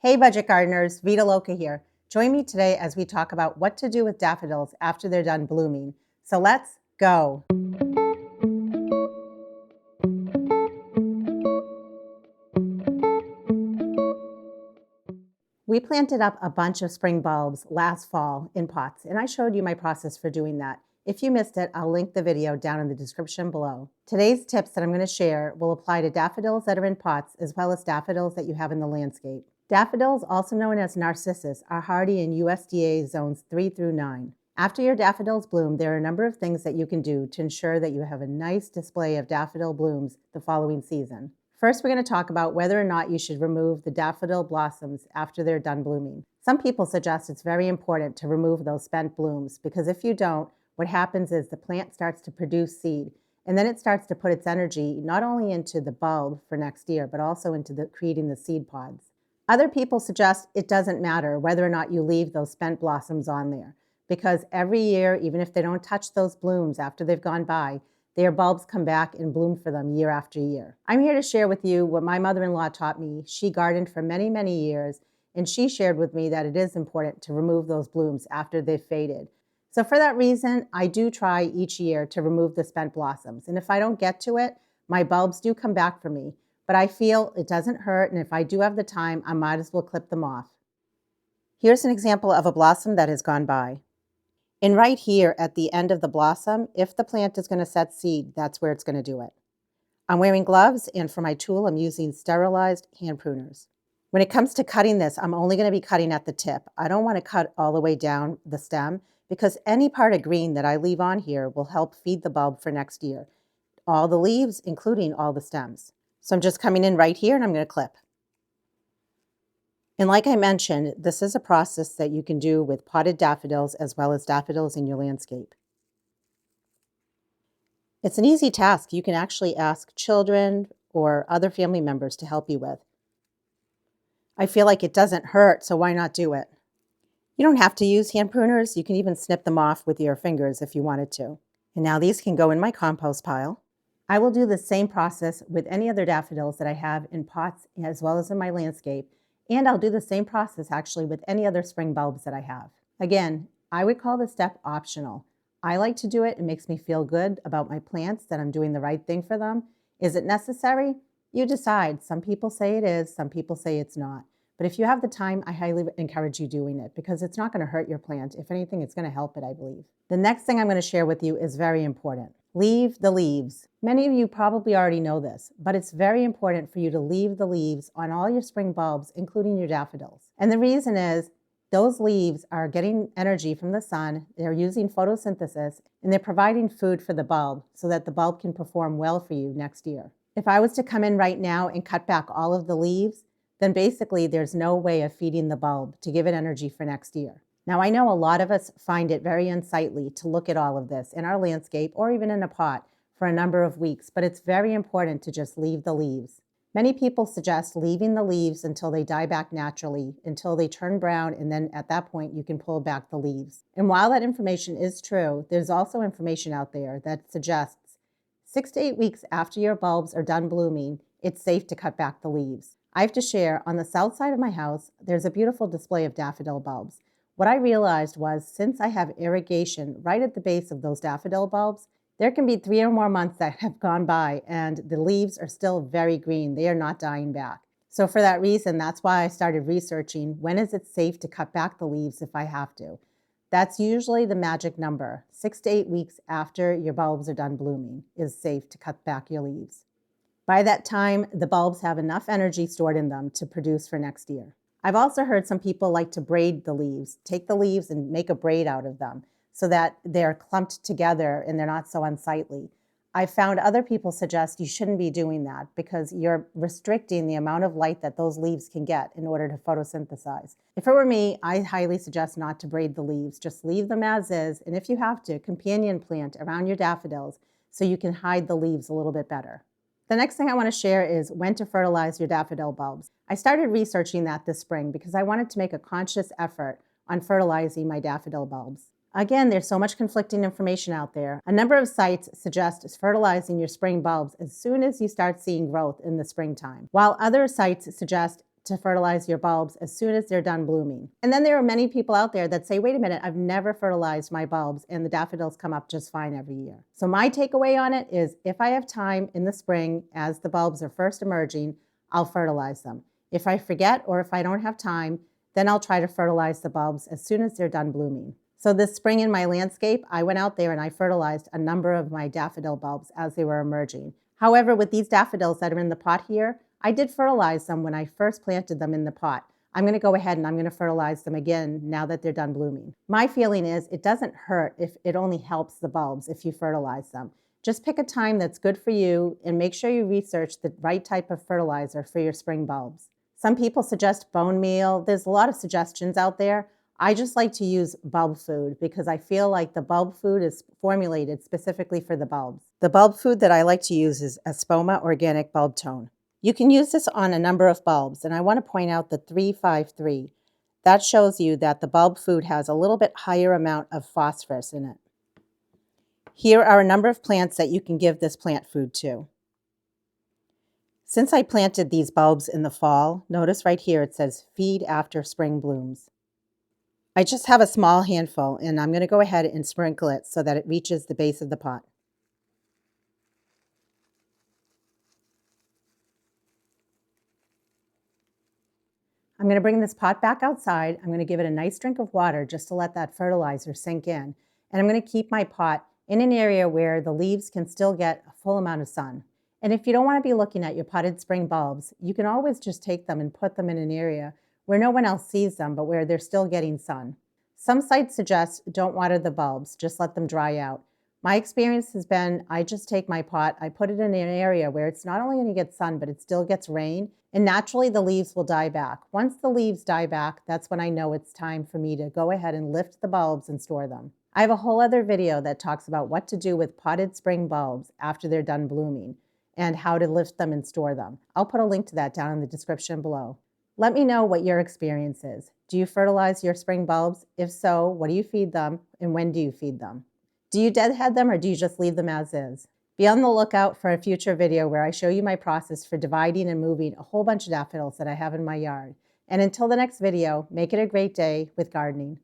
Hey budget gardeners, Vita Loca here. Join me today as we talk about what to do with daffodils after they're done blooming. So let's go. We planted up a bunch of spring bulbs last fall in pots, and I showed you my process for doing that. If you missed it, I'll link the video down in the description below. Today's tips that I'm going to share will apply to daffodils that are in pots as well as daffodils that you have in the landscape. Daffodils, also known as narcissus, are hardy in USDA zones 3 through 9. After your daffodils bloom, there are a number of things that you can do to ensure that you have a nice display of daffodil blooms the following season. First, we're going to talk about whether or not you should remove the daffodil blossoms after they're done blooming. Some people suggest it's very important to remove those spent blooms because if you don't, what happens is the plant starts to produce seed, and then it starts to put its energy not only into the bulb for next year, but also into creating the seed pods. Other people suggest it doesn't matter whether or not you leave those spent blossoms on there, because every year, even if they don't touch those blooms after they've gone by, their bulbs come back and bloom for them year after year. I'm here to share with you what my mother-in-law taught me. She gardened for many, many years, and she shared with me that it is important to remove those blooms after they've faded. So for that reason, I do try each year to remove the spent blossoms. And if I don't get to it, my bulbs do come back for me. But I feel it doesn't hurt, and if I do have the time, I might as well clip them off. Here's an example of a blossom that has gone by. And right here at the end of the blossom, if the plant is going to set seed, that's where it's going to do it. I'm wearing gloves, and for my tool, I'm using sterilized hand pruners. When it comes to cutting this, I'm only going to be cutting at the tip. I don't want to cut all the way down the stem because any part of green that I leave on here will help feed the bulb for next year. All the leaves, including all the stems. So I'm just coming in right here and I'm going to clip. And like I mentioned, this is a process that you can do with potted daffodils as well as daffodils in your landscape. It's an easy task you can actually ask children or other family members to help you with. I feel like it doesn't hurt, so why not do it? You don't have to use hand pruners. You can even snip them off with your fingers if you wanted to. And now these can go in my compost pile. I will do the same process with any other daffodils that I have in pots as well as in my landscape. And I'll do the same process actually with any other spring bulbs that I have. Again, I would call this step optional. I like to do it. It makes me feel good about my plants, that I'm doing the right thing for them. Is it necessary? You decide. Some people say it is, some people say it's not. But if you have the time, I highly encourage you doing it because it's not going to hurt your plant. If anything, it's going to help it, I believe. The next thing I'm going to share with you is very important. Leave the leaves. Many of you probably already know this, but it's very important for you to leave the leaves on all your spring bulbs, including your daffodils. And the reason is those leaves are getting energy from the sun, they're using photosynthesis, and they're providing food for the bulb so that the bulb can perform well for you next year. If I was to come in right now and cut back all of the leaves, then basically there's no way of feeding the bulb to give it energy for next year. Now, I know a lot of us find it very unsightly to look at all of this in our landscape or even in a pot for a number of weeks, but it's very important to just leave the leaves. Many people suggest leaving the leaves until they die back naturally, until they turn brown, and then at that point you can pull back the leaves. And while that information is true, there's also information out there that suggests 6 to 8 weeks after your bulbs are done blooming, it's safe to cut back the leaves. I have to share, on the south side of my house, there's a beautiful display of daffodil bulbs. What I realized was since I have irrigation right at the base of those daffodil bulbs, there can be 3 or more months that have gone by and the leaves are still very green. They are not dying back. So for that reason, that's why I started researching when is it safe to cut back the leaves if I have to. That's usually the magic number. 6 to 8 weeks after your bulbs are done blooming is safe to cut back your leaves. By that time, the bulbs have enough energy stored in them to produce for next year. I've also heard some people like to braid the leaves, take the leaves and make a braid out of them so that they're clumped together and they're not so unsightly. I've found other people suggest you shouldn't be doing that because you're restricting the amount of light that those leaves can get in order to photosynthesize. If it were me, I highly suggest not to braid the leaves. Just leave them as is, and if you have to, companion plant around your daffodils so you can hide the leaves a little bit better. The next thing I want to share is when to fertilize your daffodil bulbs. I started researching that this spring because I wanted to make a conscious effort on fertilizing my daffodil bulbs. Again, there's so much conflicting information out there. A number of sites suggest fertilizing your spring bulbs as soon as you start seeing growth in the springtime, while other sites suggest to fertilize your bulbs as soon as they're done blooming. And then there are many people out there that say, wait a minute, I've never fertilized my bulbs and the daffodils come up just fine every year. So my takeaway on it is if I have time in the spring as the bulbs are first emerging, I'll fertilize them. If I forget or if I don't have time, then I'll try to fertilize the bulbs as soon as they're done blooming. So this spring in my landscape, I went out there and I fertilized a number of my daffodil bulbs as they were emerging. However, with these daffodils that are in the pot here, I did fertilize them when I first planted them in the pot. I'm going to go ahead and I'm going to fertilize them again now that they're done blooming. My feeling is it doesn't hurt if it only helps the bulbs if you fertilize them. Just pick a time that's good for you and make sure you research the right type of fertilizer for your spring bulbs. Some people suggest bone meal. There's a lot of suggestions out there. I just like to use bulb food because I feel like the bulb food is formulated specifically for the bulbs. The bulb food that I like to use is Espoma Organic Bulb Tone. You can use this on a number of bulbs, and I want to point out the 353. That shows you that the bulb food has a little bit higher amount of phosphorus in it. Here are a number of plants that you can give this plant food to. Since I planted these bulbs in the fall, notice right here it says feed after spring blooms. I just have a small handful and I'm going to go ahead and sprinkle it so that it reaches the base of the pot. I'm going to bring this pot back outside. I'm going to give it a nice drink of water just to let that fertilizer sink in. And I'm going to keep my pot in an area where the leaves can still get a full amount of sun. And if you don't want to be looking at your potted spring bulbs, you can always just take them and put them in an area where no one else sees them, but where they're still getting sun. Some sites suggest don't water the bulbs, just let them dry out. My experience has been I just take my pot, I put it in an area where it's not only going to get sun, but it still gets rain, and naturally the leaves will die back. Once the leaves die back, that's when I know it's time for me to go ahead and lift the bulbs and store them. I have a whole other video that talks about what to do with potted spring bulbs after they're done blooming and how to lift them and store them. I'll put a link to that down in the description below. Let me know what your experience is. Do you fertilize your spring bulbs? If so, what do you feed them and when do you feed them? Do you deadhead them or do you just leave them as is? Be on the lookout for a future video where I show you my process for dividing and moving a whole bunch of daffodils that I have in my yard. And until the next video, make it a great day with gardening.